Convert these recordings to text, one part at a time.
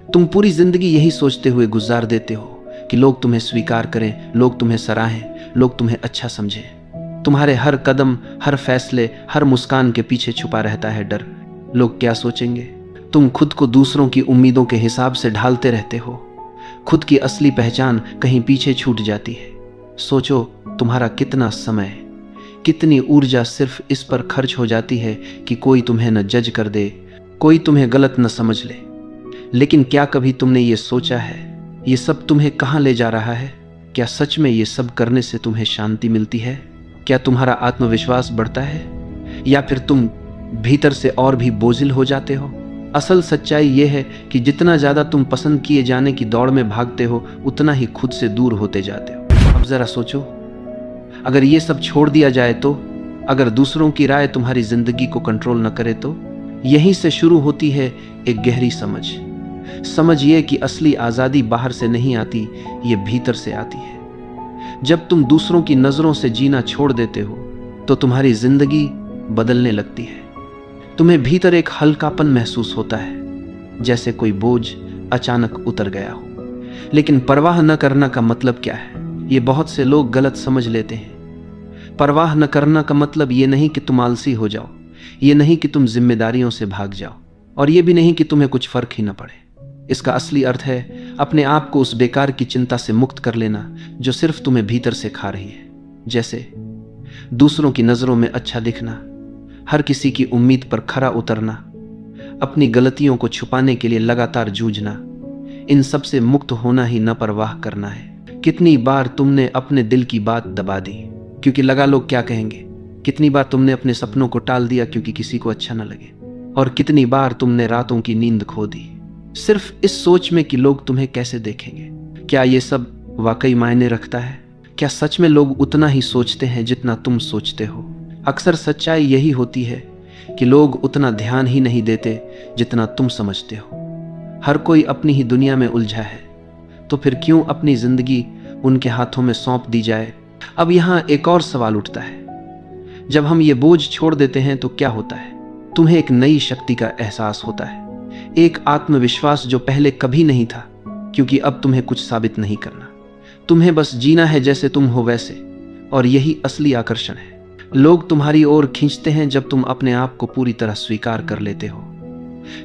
तुम पूरी जिंदगी यही सोचते हुए गुजार देते हो कि लोग तुम्हें स्वीकार करें, लोग तुम्हें सराहें, लोग तुम्हें अच्छा समझें। तुम्हारे हर कदम, हर फैसले, हर मुस्कान के पीछे छुपा रहता है डर। लोग क्या सोचेंगे? तुम खुद को दूसरों की उम्मीदों के हिसाब से ढालते रहते हो। खुद की असली पहचान कहीं पीछे छूट जाती है। सोचो, तुम्हारा कितना समय, कितनी ऊर्जा सिर्फ इस पर खर्च हो जाती है कि कोई तुम्हें न जज कर दे, कोई तुम्हें गलत न समझ ले। लेकिन क्या कभी तुमने ये सोचा है, ये सब तुम्हें कहाँ ले जा रहा है? क्या सच में ये सब करने से तुम्हें शांति मिलती है? क्या तुम्हारा आत्मविश्वास बढ़ता है, या फिर तुम भीतर से और भी बोझिल हो जाते हो? असल सच्चाई ये है कि जितना ज़्यादा तुम पसंद किए जाने की दौड़ में भागते हो, उतना ही खुद से दूर होते जाते हो। अब ज़रा सोचो, अगर ये सब छोड़ दिया जाए तो, अगर दूसरों की राय तुम्हारी जिंदगी को कंट्रोल न करे तो? यहीं से शुरू होती है एक गहरी समझ ये कि असली आज़ादी बाहर से नहीं आती, ये भीतर से आती है। जब तुम दूसरों की नज़रों से जीना छोड़ देते हो तो तुम्हारी जिंदगी बदलने लगती है। तुम्हें भीतर एक हल्कापन महसूस होता है, जैसे कोई बोझ अचानक उतर गया हो। लेकिन परवाह न करना का मतलब क्या है, ये बहुत से लोग गलत समझ लेते हैं। परवाह न करना का मतलब ये नहीं कि तुम आलसी हो जाओ, ये नहीं कि तुम जिम्मेदारियों से भाग जाओ, और ये भी नहीं कि तुम्हें कुछ फर्क ही न पड़े। इसका असली अर्थ है अपने आप को उस बेकार की चिंता से मुक्त कर लेना जो सिर्फ तुम्हें भीतर से खा रही है। जैसे दूसरों की नज़रों में अच्छा दिखना, हर किसी की उम्मीद पर खरा उतरना, अपनी गलतियों को छुपाने के लिए लगातार जूझना। इन सब से मुक्त होना ही न परवाह करना है। कितनी बार तुमने अपने दिल की बात दबा दी क्योंकि लगा लोग क्या कहेंगे? कितनी बार तुमने अपने सपनों को टाल दिया क्योंकि किसी को अच्छा न लगे? और कितनी बार तुमने रातों की नींद खो दी सिर्फ इस सोच में कि लोग तुम्हें कैसे देखेंगे? क्या ये सब वाकई मायने रखता है? क्या सच में लोग उतना ही सोचते हैं जितना तुम सोचते हो? अक्सर सच्चाई यही होती है कि लोग उतना ध्यान ही नहीं देते जितना तुम समझते हो। हर कोई अपनी ही दुनिया में उलझा है, तो फिर क्यों अपनी जिंदगी उनके हाथों में सौंप दी जाए? अब यहाँ एक और सवाल उठता है, जब हम ये बोझ छोड़ देते हैं तो क्या होता है? तुम्हें एक नई शक्ति का एहसास होता है, एक आत्मविश्वास जो पहले कभी नहीं था, क्योंकि अब तुम्हें कुछ साबित नहीं करना, तुम्हें बस जीना है जैसे तुम हो वैसे। और यही असली आकर्षण है। लोग तुम्हारी ओर खींचते हैं जब तुम अपने आप को पूरी तरह स्वीकार कर लेते हो,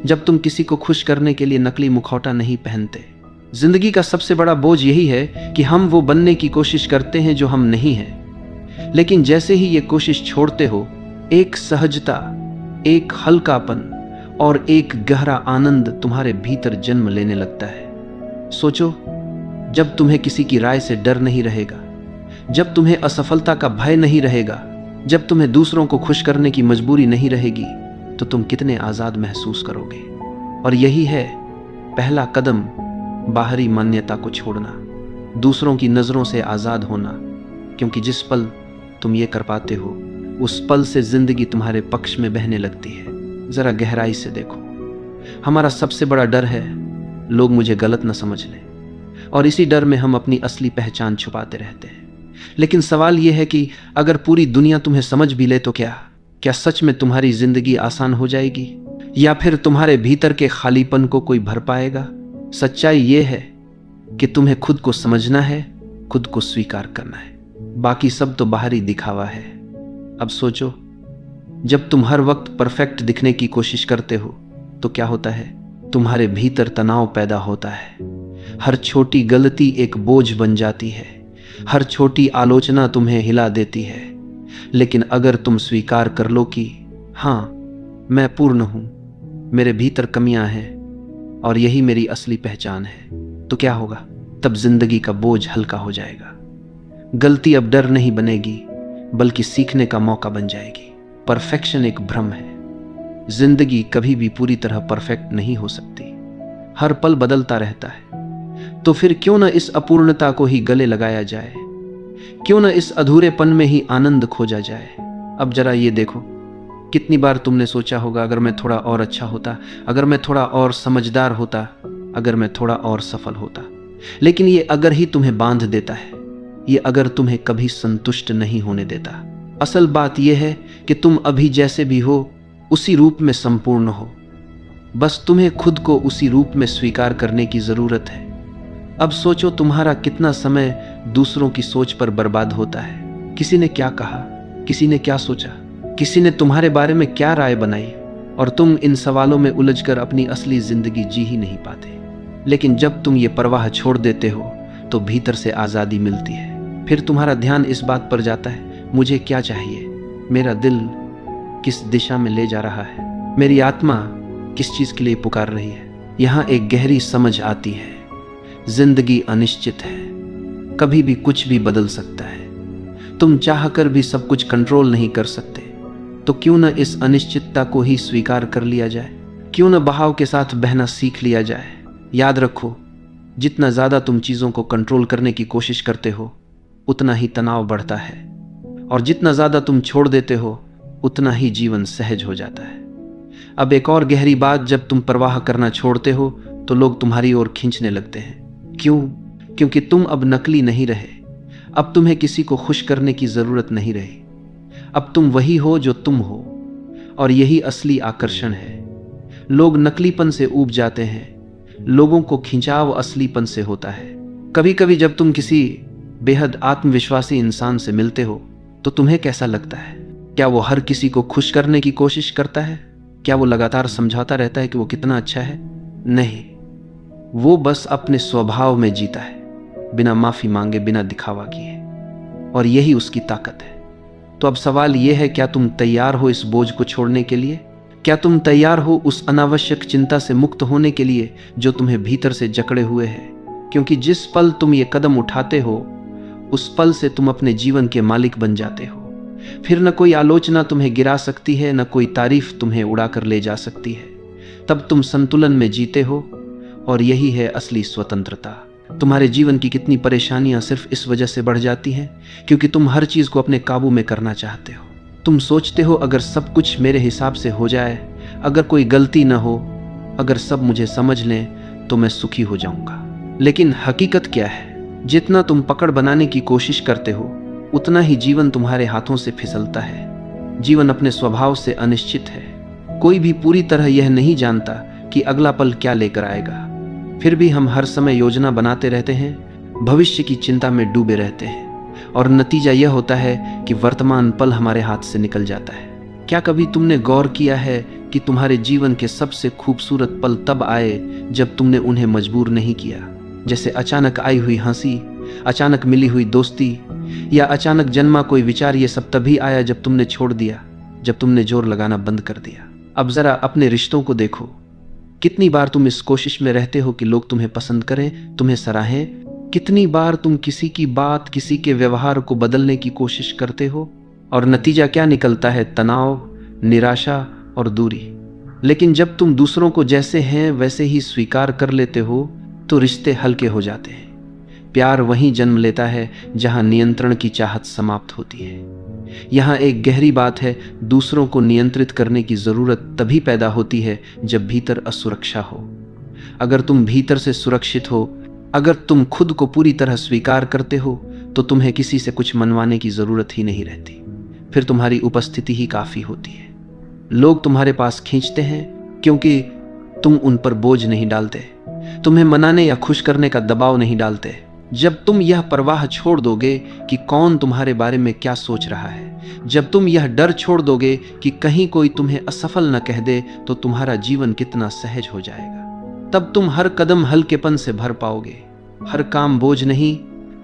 जब तुम किसी को खुश करने के लिए नकली मुखौटा नहीं पहनते। जिंदगी का सबसे बड़ा बोझ यही है कि हम वो बनने की कोशिश करते हैं जो हम नहीं हैं। लेकिन जैसे ही ये कोशिश छोड़ते हो, एक सहजता, एक हल्कापन और एक गहरा आनंद तुम्हारे भीतर जन्म लेने लगता है। सोचो, जब तुम्हें किसी की राय से डर नहीं रहेगा, जब तुम्हें असफलता का भय नहीं रहेगा, जब तुम्हें दूसरों को खुश करने की मजबूरी नहीं रहेगी, तो तुम कितने आज़ाद महसूस करोगे। और यही है पहला कदम, बाहरी मान्यता को छोड़ना, दूसरों की नज़रों से आज़ाद होना। क्योंकि जिस पल तुम ये कर पाते हो, उस पल से जिंदगी तुम्हारे पक्ष में बहने लगती है। ज़रा गहराई से देखो, हमारा सबसे बड़ा डर है लोग मुझे गलत न समझ लें, और इसी डर में हम अपनी असली पहचान छुपाते रहते हैं। लेकिन सवाल यह है कि अगर पूरी दुनिया तुम्हें समझ भी ले तो क्या सच में तुम्हारी जिंदगी आसान हो जाएगी, या फिर तुम्हारे भीतर के खालीपन को कोई भर पाएगा? सच्चाई यह है कि तुम्हें खुद को समझना है, खुद को स्वीकार करना है, बाकी सब तो बाहरी दिखावा है। अब सोचो, जब तुम हर वक्त परफेक्ट दिखने की कोशिश करते हो तो क्या होता है? तुम्हारे भीतर तनाव पैदा होता है। हर छोटी गलती एक बोझ बन जाती है, हर छोटी आलोचना तुम्हें हिला देती है। लेकिन अगर तुम स्वीकार कर लो कि हाँ, मैं पूर्ण हूं, मेरे भीतर कमियां हैं और यही मेरी असली पहचान है, तो क्या होगा? तब जिंदगी का बोझ हल्का हो जाएगा। गलती अब डर नहीं बनेगी, बल्कि सीखने का मौका बन जाएगी। परफेक्शन एक भ्रम है। जिंदगी कभी भी पूरी तरह परफेक्ट नहीं हो सकती, हर पल बदलता रहता है। तो फिर क्यों न इस अपूर्णता को ही गले लगाया जाए, क्यों न इस अधूरेपन में ही आनंद खोजा जाए। अब जरा ये देखो, कितनी बार तुमने सोचा होगा, अगर मैं थोड़ा और अच्छा होता, अगर मैं थोड़ा और समझदार होता, अगर मैं थोड़ा और सफल होता। लेकिन ये अगर ही तुम्हें बांध देता है, ये अगर तुम्हें कभी संतुष्ट नहीं होने देता। असल बात यह है कि तुम अभी जैसे भी हो, उसी रूप में संपूर्ण हो। बस तुम्हें खुद को उसी रूप में स्वीकार करने की जरूरत है। अब सोचो तुम्हारा कितना समय दूसरों की सोच पर बर्बाद होता है। किसी ने क्या कहा, किसी ने क्या सोचा, किसी ने तुम्हारे बारे में क्या राय बनाई, और तुम इन सवालों में उलझकर अपनी असली जिंदगी जी ही नहीं पाते। लेकिन जब तुम ये परवाह छोड़ देते हो तो भीतर से आज़ादी मिलती है। फिर तुम्हारा ध्यान इस बात पर जाता है, मुझे क्या चाहिए, मेरा दिल किस दिशा में ले जा रहा है, मेरी आत्मा किस चीज़ के लिए पुकार रही है। यहाँ एक गहरी समझ आती है, जिंदगी अनिश्चित है, कभी भी कुछ भी बदल सकता है। तुम चाहकर भी सब कुछ कंट्रोल नहीं कर सकते, तो क्यों न इस अनिश्चितता को ही स्वीकार कर लिया जाए, क्यों न बहाव के साथ बहना सीख लिया जाए। याद रखो, जितना ज़्यादा तुम चीज़ों को कंट्रोल करने की कोशिश करते हो उतना ही तनाव बढ़ता है, और जितना ज़्यादा तुम छोड़ देते हो उतना ही जीवन सहज हो जाता है। अब एक और गहरी बात, जब तुम परवाह करना छोड़ते हो तो लोग तुम्हारी ओर खींचने लगते हैं। क्यों? क्योंकि तुम अब नकली नहीं रहे। अब तुम्हें किसी को खुश करने की ज़रूरत नहीं रही। अब तुम वही हो जो तुम हो, और यही असली आकर्षण है। लोग नकलीपन से ऊब जाते हैं, लोगों को खिंचाव असलीपन से होता है। कभी कभी जब तुम किसी बेहद आत्मविश्वासी इंसान से मिलते हो तो तुम्हें कैसा लगता है? क्या वो हर किसी को खुश करने की कोशिश करता है? क्या वो लगातार समझाता रहता है कि वो कितना अच्छा है? नहीं, वो बस अपने स्वभाव में जीता है, बिना माफी मांगे, बिना दिखावा किए, और यही उसकी ताकत है। तो अब सवाल यह है, क्या तुम तैयार हो इस बोझ को छोड़ने के लिए? क्या तुम तैयार हो उस अनावश्यक चिंता से मुक्त होने के लिए जो तुम्हें भीतर से जकड़े हुए है? क्योंकि जिस पल तुम ये कदम उठाते हो उस पल से तुम अपने जीवन के मालिक बन जाते हो। फिर न कोई आलोचना तुम्हें गिरा सकती है, न कोई तारीफ तुम्हें उड़ाकर ले जा सकती है। तब तुम संतुलन में जीते हो, और यही है असली स्वतंत्रता। तुम्हारे जीवन की कितनी परेशानियां सिर्फ इस वजह से बढ़ जाती हैं क्योंकि तुम हर चीज को अपने काबू में करना चाहते हो। तुम सोचते हो अगर सब कुछ मेरे हिसाब से हो जाए, अगर कोई गलती न हो, अगर सब मुझे समझ लें तो मैं सुखी हो जाऊंगा। लेकिन हकीकत क्या है? जितना तुम पकड़ बनाने की कोशिश करते हो उतना ही जीवन तुम्हारे हाथों से फिसलता है। जीवन अपने स्वभाव से अनिश्चित है। कोई भी पूरी तरह यह नहीं जानता कि अगला पल क्या लेकर आएगा। फिर भी हम हर समय योजना बनाते रहते हैं, भविष्य की चिंता में डूबे रहते हैं, और नतीजा यह होता है कि वर्तमान पल हमारे हाथ से निकल जाता है। क्या कभी तुमने गौर किया है कि तुम्हारे जीवन के सबसे खूबसूरत पल तब आए जब तुमने उन्हें मजबूर नहीं किया? जैसे अचानक आई हुई हंसी, अचानक मिली हुई दोस्ती, या अचानक जन्मा कोई विचार। ये सब तभी आया जब तुमने छोड़ दिया, जब तुमने जोर लगाना बंद कर दिया। अब जरा अपने रिश्तों को देखो। कितनी बार तुम इस कोशिश में रहते हो कि लोग तुम्हें पसंद करें, तुम्हें सराहें? कितनी बार तुम किसी की बात, किसी के व्यवहार को बदलने की कोशिश करते हो, और नतीजा क्या निकलता है? तनाव, निराशा और दूरी। लेकिन जब तुम दूसरों को जैसे हैं वैसे ही स्वीकार कर लेते हो तो रिश्ते हल्के हो जाते हैं। प्यार वहीं जन्म लेता है जहां नियंत्रण की चाहत समाप्त होती है। यहाँ एक गहरी बात है, दूसरों को नियंत्रित करने की जरूरत तभी पैदा होती है जब भीतर असुरक्षा हो। अगर तुम भीतर से सुरक्षित हो, अगर तुम खुद को पूरी तरह स्वीकार करते हो, तो तुम्हें किसी से कुछ मनवाने की जरूरत ही नहीं रहती। फिर तुम्हारी उपस्थिति ही काफी होती है। लोग तुम्हारे पास खींचते हैं क्योंकि तुम उन पर बोझ नहीं डालते, तुम्हें मनाने या खुश करने का दबाव नहीं डालते। जब तुम यह परवाह छोड़ दोगे कि कौन तुम्हारे बारे में क्या सोच रहा है, जब तुम यह डर छोड़ दोगे कि कहीं कोई तुम्हें असफल न कह दे, तो तुम्हारा जीवन कितना सहज हो जाएगा। तब तुम हर कदम हल्केपन से भर पाओगे, हर काम बोझ नहीं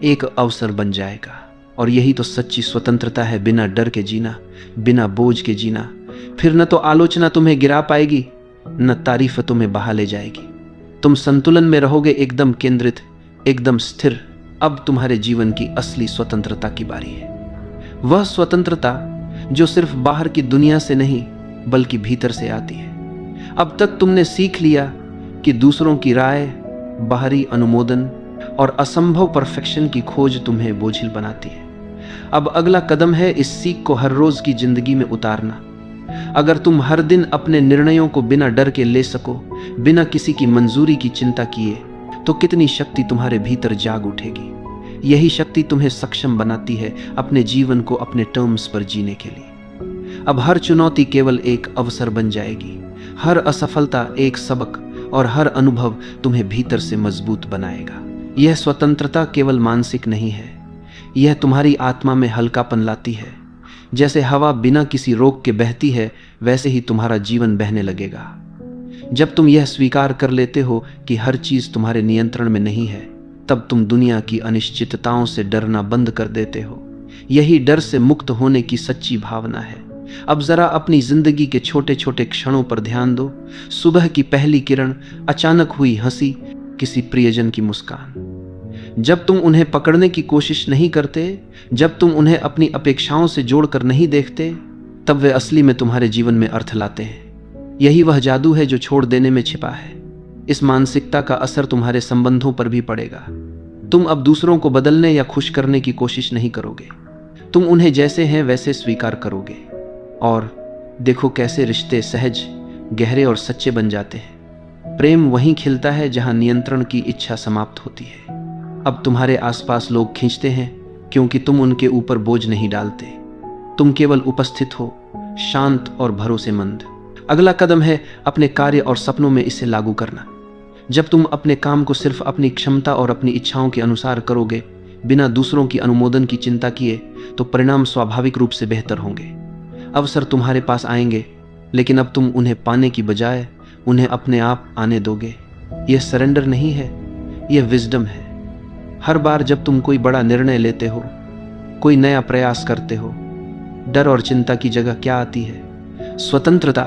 एक अवसर बन जाएगा। और यही तो सच्ची स्वतंत्रता है, बिना डर के जीना, बिना बोझ के जीना। फिर न तो आलोचना तुम्हें गिरा पाएगी, न तारीफ तुम्हें बहा ले जाएगी। तुम संतुलन में रहोगे, एकदम केंद्रित, एकदम स्थिर। अब तुम्हारे जीवन की असली स्वतंत्रता की बारी है। वह स्वतंत्रता जो सिर्फ बाहर की दुनिया से नहीं बल्कि भीतर से आती है। अब तक तुमने सीख लिया कि दूसरों की राय, बाहरी अनुमोदन और असंभव परफेक्शन की खोज तुम्हें बोझिल बनाती है। अब अगला कदम है इस सीख को हर रोज की जिंदगी में उतारना। अगर तुम हर दिन अपने निर्णयों को बिना डर के ले सको, बिना किसी की मंजूरी की चिंता किए, तो कितनी शक्ति तुम्हारे भीतर जाग उठेगी। यही शक्ति तुम्हें सक्षम बनाती है अपने जीवन को अपने टर्म्स पर जीने के लिए। अब हर चुनौती केवल एक अवसर बन जाएगी। हर असफलता एक सबक और हर अनुभव तुम्हें भीतर से मजबूत बनाएगा। यह स्वतंत्रता केवल मानसिक नहीं है, यह तुम्हारी आत्मा में हल्कापन लाती है। जैसे हवा बिना किसी रोक के बहती है, वैसे ही तुम्हारा जीवन बहने लगेगा। जब तुम यह स्वीकार कर लेते हो कि हर चीज तुम्हारे नियंत्रण में नहीं है, तब तुम दुनिया की अनिश्चितताओं से डरना बंद कर देते हो। यही डर से मुक्त होने की सच्ची भावना है। अब जरा अपनी जिंदगी के छोटे छोटे क्षणों पर ध्यान दो। सुबह की पहली किरण, अचानक हुई हंसी, किसी प्रियजन की मुस्कान। जब तुम उन्हें पकड़ने की कोशिश नहीं करते, जब तुम उन्हें अपनी अपेक्षाओं से जोड़कर नहीं देखते, तब वे असली में तुम्हारे जीवन में अर्थ लाते हैं। यही वह जादू है जो छोड़ देने में छिपा है। इस मानसिकता का असर तुम्हारे संबंधों पर भी पड़ेगा। तुम अब दूसरों को बदलने या खुश करने की कोशिश नहीं करोगे। तुम उन्हें जैसे हैं वैसे स्वीकार करोगे। और देखो कैसे रिश्ते सहज, गहरे और सच्चे बन जाते हैं। प्रेम वहीं खिलता है जहां नियंत्रण की इच्छा समाप्त होती है। अब तुम्हारे आसपास लोग खींचते हैं क्योंकि तुम उनके ऊपर बोझ नहीं डालते। तुम केवल उपस्थित हो, शांत और भरोसेमंद। अगला कदम है अपने कार्य और सपनों में इसे लागू करना। जब तुम अपने काम को सिर्फ अपनी क्षमता और अपनी इच्छाओं के अनुसार करोगे, बिना दूसरों की अनुमोदन की चिंता किए, तो परिणाम स्वाभाविक रूप से बेहतर होंगे। अवसर तुम्हारे पास आएंगे, लेकिन अब तुम उन्हें पाने की बजाय उन्हें अपने आप आने दोगे। यह सरेंडर नहीं है, यह विजडम है। हर बार जब तुम कोई बड़ा निर्णय लेते हो, कोई नया प्रयास करते हो, डर और चिंता की जगह क्या आती है? स्वतंत्रता,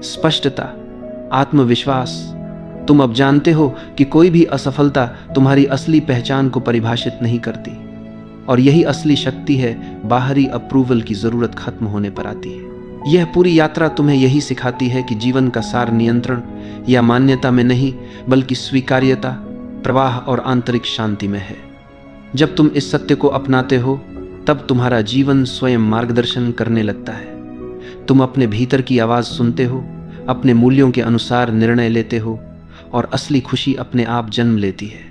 स्पष्टता, आत्मविश्वास। तुम अब जानते हो कि कोई भी असफलता तुम्हारी असली पहचान को परिभाषित नहीं करती, और यही असली शक्ति है। बाहरी अप्रूवल की जरूरत खत्म होने पर आती है। यह पूरी यात्रा तुम्हें यही सिखाती है कि जीवन का सार नियंत्रण या मान्यता में नहीं, बल्कि स्वीकार्यता, प्रवाह और आंतरिक शांति में है। जब तुम इस सत्य को अपनाते हो, तब तुम्हारा जीवन स्वयं मार्गदर्शन करने लगता है। तुम अपने भीतर की आवाज सुनते हो, अपने मूल्यों के अनुसार निर्णय लेते हो, और असली खुशी अपने आप जन्म लेती है।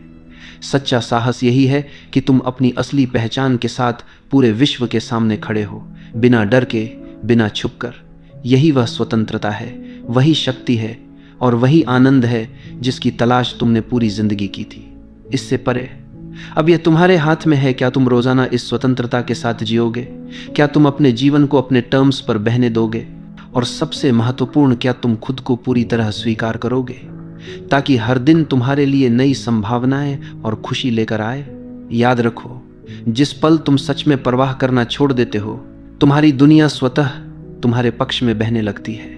सच्चा साहस यही है कि तुम अपनी असली पहचान के साथ पूरे विश्व के सामने खड़े हो, बिना डर के, बिना छुपकर। यही वह स्वतंत्रता है, वही शक्ति है, और वही आनंद है जिसकी तलाश तुमने पूरी जिंदगी की थी। इससे परे अब यह तुम्हारे हाथ में है। क्या तुम रोजाना इस स्वतंत्रता के साथ जियोगे? क्या तुम अपने जीवन को अपने टर्म्स पर बहने दोगे? और सबसे महत्वपूर्ण, क्या तुम खुद को पूरी तरह स्वीकार करोगे, ताकि हर दिन तुम्हारे लिए नई संभावनाएं और खुशी लेकर आए? याद रखो, जिस पल तुम सच में परवाह करना छोड़ देते हो, तुम्हारी दुनिया स्वतः तुम्हारे पक्ष में बहने लगती है।